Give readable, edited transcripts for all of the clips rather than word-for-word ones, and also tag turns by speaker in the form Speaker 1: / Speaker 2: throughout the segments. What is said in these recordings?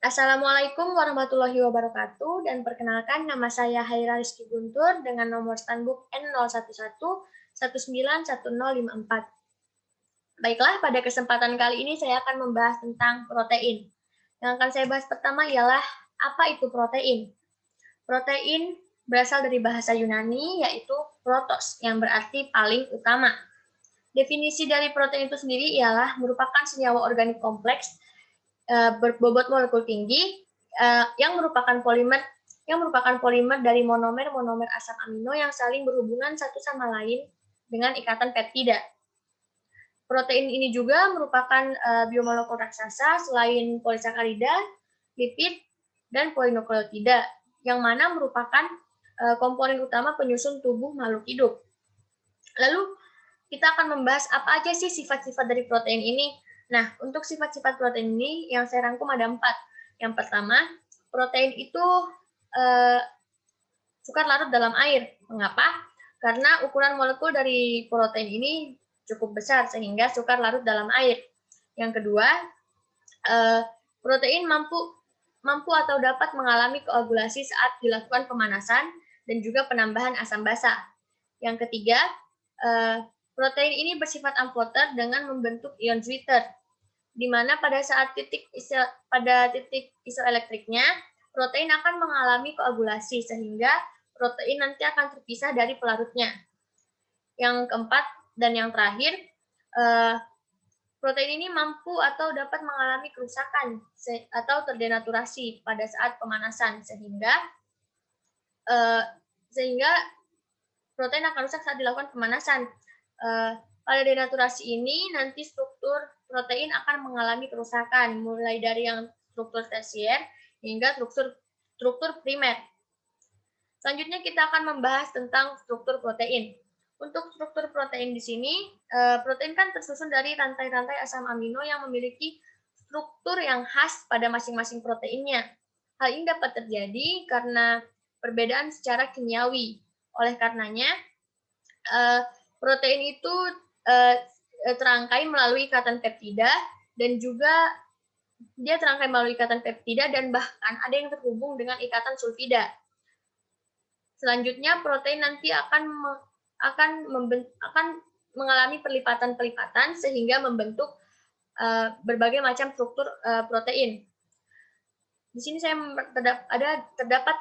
Speaker 1: Assalamualaikum warahmatullahi wabarakatuh, dan perkenalkan nama saya Haira Rizky Guntur dengan nomor standbook N0111911054. Baiklah, pada kesempatan kali ini saya akan membahas tentang protein. Yang akan saya bahas pertama ialah apa itu protein. Protein berasal dari bahasa Yunani yaitu protos yang berarti paling utama. Definisi dari protein itu sendiri ialah merupakan senyawa organik kompleks berbobot molekul tinggi yang merupakan polimer dari monomer asam amino yang saling berhubungan satu sama lain dengan ikatan peptida. Protein ini juga merupakan biomolekul raksasa selain polisakarida, lipid, dan polinukleotida, yang mana merupakan komponen utama penyusun tubuh makhluk hidup. Lalu kita akan membahas apa aja sih sifat-sifat dari protein ini. Nah, untuk sifat-sifat protein ini yang saya rangkum ada 4. Yang pertama, protein itu sukar larut dalam air. Mengapa? Karena ukuran molekul dari protein ini cukup besar sehingga sukar larut dalam air. Yang kedua, protein mampu atau dapat mengalami koagulasi saat dilakukan pemanasan dan juga penambahan asam basa. Yang ketiga, protein ini bersifat amphoter dengan membentuk ion Zwitter, di mana pada titik isoelektriknya, protein akan mengalami koagulasi sehingga protein nanti akan terpisah dari pelarutnya. Yang keempat dan yang terakhir, protein ini mampu atau dapat mengalami kerusakan atau terdenaturasi pada saat pemanasan sehingga protein akan rusak saat dilakukan pemanasan. Pada denaturasi ini nanti struktur protein akan mengalami kerusakan mulai dari yang struktur tersier hingga struktur primer. Selanjutnya kita akan membahas tentang struktur protein. Untuk struktur protein di sini, protein kan tersusun dari rantai-rantai asam amino yang memiliki struktur yang khas pada masing-masing proteinnya. Hal ini dapat terjadi karena perbedaan secara kimiawi. Oleh karenanya, protein itu terangkai melalui ikatan peptida dan juga dia terangkai melalui ikatan peptida dan bahkan ada yang terhubung dengan ikatan sulfida. Selanjutnya protein nanti akan mengalami pelipatan-pelipatan sehingga membentuk berbagai macam struktur protein. Di sini terdapat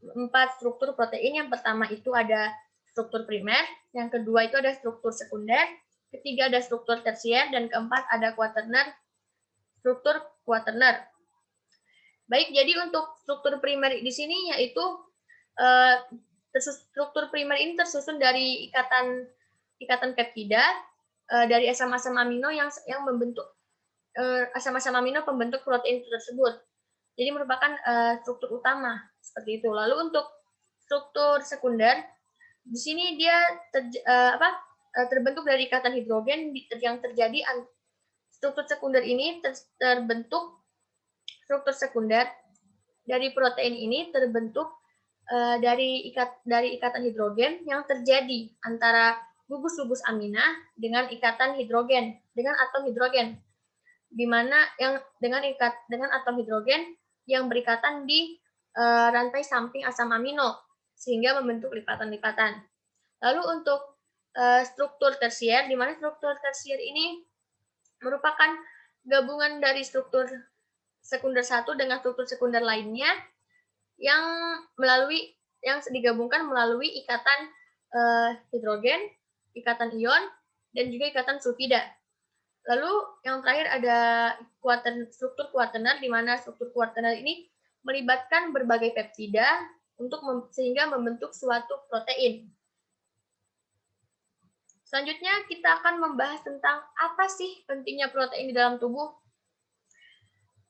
Speaker 1: empat struktur protein. Yang pertama itu ada struktur primer, yang kedua itu ada struktur sekunder, ketiga ada struktur tersier, dan keempat ada struktur quaterner. Baik, jadi untuk struktur primer di sini yaitu struktur primer ini tersusun dari ikatan peptida dari asam-asam amino yang membentuk asam-asam amino pembentuk protein tersebut. Jadi merupakan struktur utama seperti itu. Lalu untuk struktur sekunder di sini dia terbentuk dari ikatan hidrogen yang terjadi struktur sekunder ini terbentuk struktur sekunder dari protein ini terbentuk dari ikatan hidrogen yang terjadi antara gugus amina dengan ikatan hidrogen dengan atom hidrogen, di mana dengan atom hidrogen yang berikatan di rantai samping asam amino sehingga membentuk lipatan-lipatan. Lalu untuk struktur tersier, di mana struktur tersier ini merupakan gabungan dari struktur sekunder satu dengan struktur sekunder lainnya yang digabungkan melalui ikatan hidrogen, ikatan ion, dan juga ikatan sulfida. Lalu yang terakhir ada struktur quaterner, di mana struktur quaterner ini melibatkan berbagai peptida sehingga membentuk suatu protein. Selanjutnya kita akan membahas tentang apa sih pentingnya protein di dalam tubuh.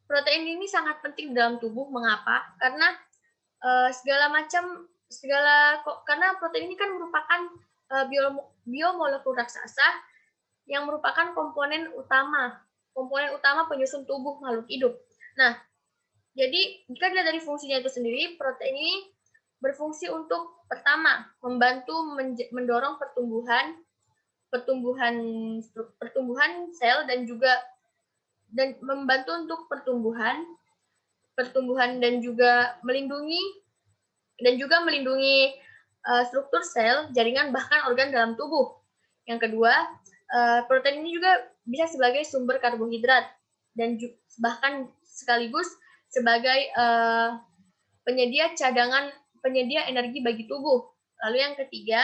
Speaker 1: Protein ini sangat penting di dalam tubuh. Mengapa? Karena karena protein ini kan merupakan biomolekul raksasa yang merupakan komponen utama penyusun tubuh makhluk hidup. Nah, jadi jika dilihat dari fungsinya itu sendiri, protein ini berfungsi untuk pertama membantu mendorong pertumbuhan sel dan membantu untuk pertumbuhan pertumbuhan dan juga melindungi struktur sel, jaringan bahkan organ dalam tubuh. Yang kedua, protein ini juga bisa sebagai sumber karbohidrat dan bahkan sekaligus sebagai penyedia energi bagi tubuh. Lalu yang ketiga,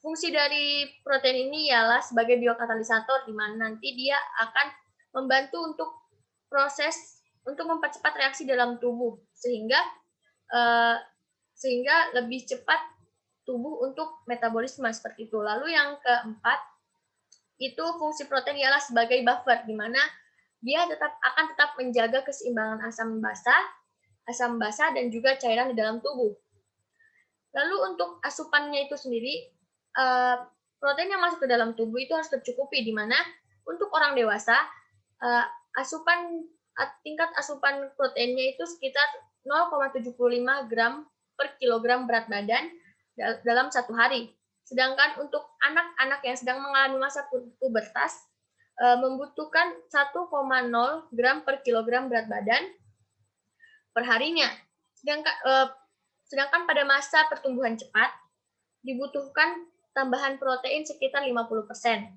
Speaker 1: fungsi dari protein ini ialah sebagai biokatalisator, di mana nanti dia akan membantu untuk mempercepat reaksi dalam tubuh sehingga lebih cepat tubuh untuk metabolisme seperti itu. Lalu yang keempat, itu fungsi protein ialah sebagai buffer, di mana dia akan tetap menjaga keseimbangan asam basa dan juga cairan di dalam tubuh. Lalu untuk asupannya itu sendiri, protein yang masuk ke dalam tubuh itu harus tercukupi, di mana untuk orang dewasa tingkat asupan proteinnya itu sekitar 0,75 gram per kilogram berat badan dalam satu hari. Sedangkan untuk anak-anak yang sedang mengalami masa pubertas membutuhkan 1,0 gram per kilogram berat badan per harinya. Sedangkan pada masa pertumbuhan cepat dibutuhkan tambahan protein sekitar 50%.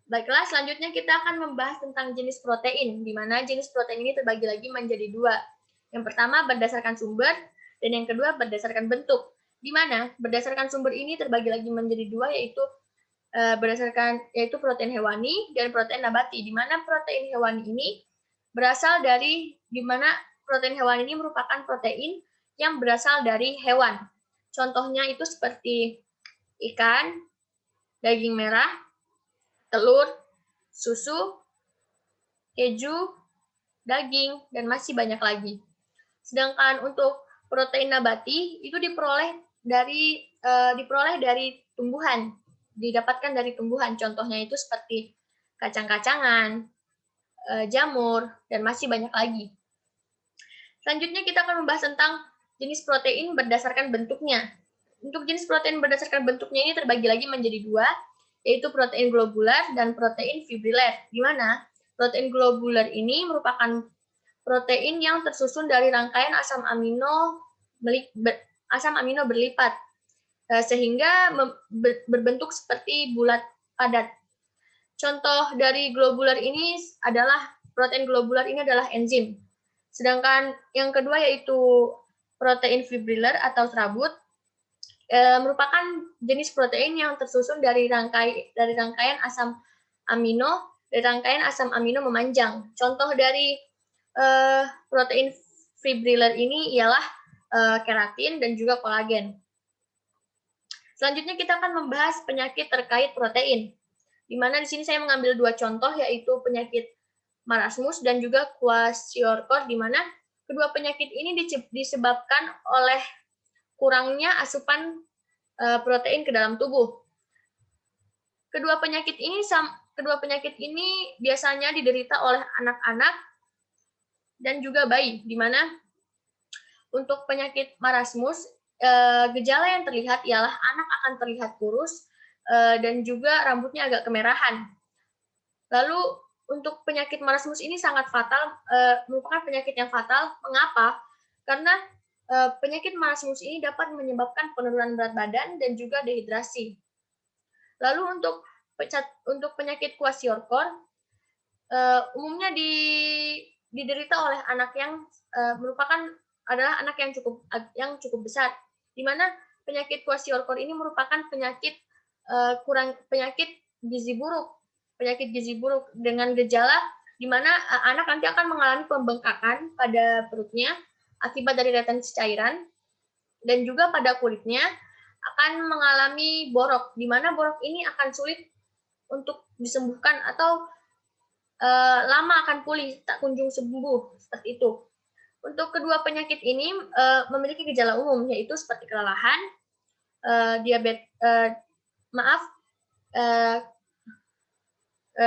Speaker 1: Baiklah, selanjutnya kita akan membahas tentang jenis protein, di mana jenis protein ini terbagi lagi menjadi dua. Yang pertama berdasarkan sumber, dan yang kedua berdasarkan bentuk. Di mana berdasarkan sumber ini terbagi lagi menjadi dua, yaitu protein hewani dan protein nabati. Di mana protein hewani ini merupakan protein yang berasal dari hewan. Contohnya itu seperti ikan, daging merah, telur, susu, keju, daging, dan masih banyak lagi. Sedangkan untuk protein nabati itu diperoleh dari tumbuhan, didapatkan dari tumbuhan. Contohnya itu seperti kacang-kacangan, jamur, dan masih banyak lagi. Selanjutnya kita akan membahas tentang jenis protein berdasarkan bentuknya. Untuk jenis protein berdasarkan bentuknya ini terbagi lagi menjadi dua, yaitu protein globular dan protein fibriler. Di mana protein globular ini merupakan protein yang tersusun dari rangkaian asam amino berlipat, sehingga berbentuk seperti bulat padat. Contoh dari protein globular ini adalah enzim. Sedangkan yang kedua yaitu protein fibriler atau serabut, merupakan jenis protein yang tersusun dari rangkaian asam amino memanjang. Contoh dari protein fibriler ini ialah keratin dan juga kolagen. Selanjutnya kita akan membahas penyakit terkait protein, di mana di sini saya mengambil dua contoh, yaitu penyakit marasmus dan juga kwashiorkor, di mana kedua penyakit ini disebabkan oleh kurangnya asupan protein ke dalam tubuh. Kedua penyakit ini biasanya diderita oleh anak-anak dan juga bayi, di mana untuk penyakit marasmus, gejala yang terlihat ialah anak akan terlihat kurus dan juga rambutnya agak kemerahan. Lalu untuk penyakit marasmus ini sangat fatal, merupakan penyakit yang fatal. Mengapa? Karena penyakit marasmus ini dapat menyebabkan penurunan berat badan dan juga dehidrasi. Lalu untuk penyakit kwashiorkor, umumnya diderita oleh anak yang adalah anak yang cukup besar, di mana penyakit kwashiorkor ini merupakan penyakit gizi buruk dengan gejala di mana anak nanti akan mengalami pembengkakan pada perutnya akibat dari retensi cairan, dan juga pada kulitnya akan mengalami borok, di mana borok ini akan sulit untuk disembuhkan atau lama akan pulih, tak kunjung sembuh, seperti itu. Untuk kedua penyakit ini memiliki gejala umum, yaitu seperti kelelahan,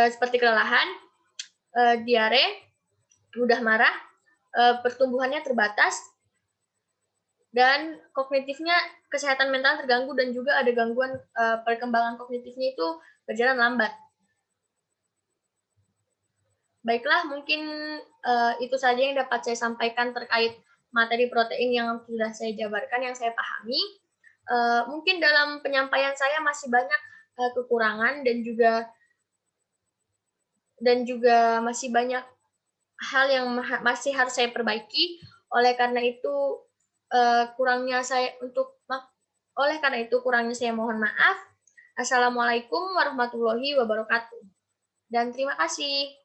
Speaker 1: seperti kelelahan, diare, mudah marah, pertumbuhannya terbatas, dan kesehatan mental terganggu, dan juga ada gangguan perkembangan kognitifnya itu berjalan lambat. Baiklah, mungkin itu saja yang dapat saya sampaikan terkait materi protein yang sudah saya jabarkan, yang saya pahami. Mungkin dalam penyampaian saya masih banyak kekurangan dan juga masih banyak hal yang masih harus saya perbaiki. Oleh karena itu kurangnya saya mohon maaf. Assalamualaikum warahmatullahi wabarakatuh. Dan terima kasih.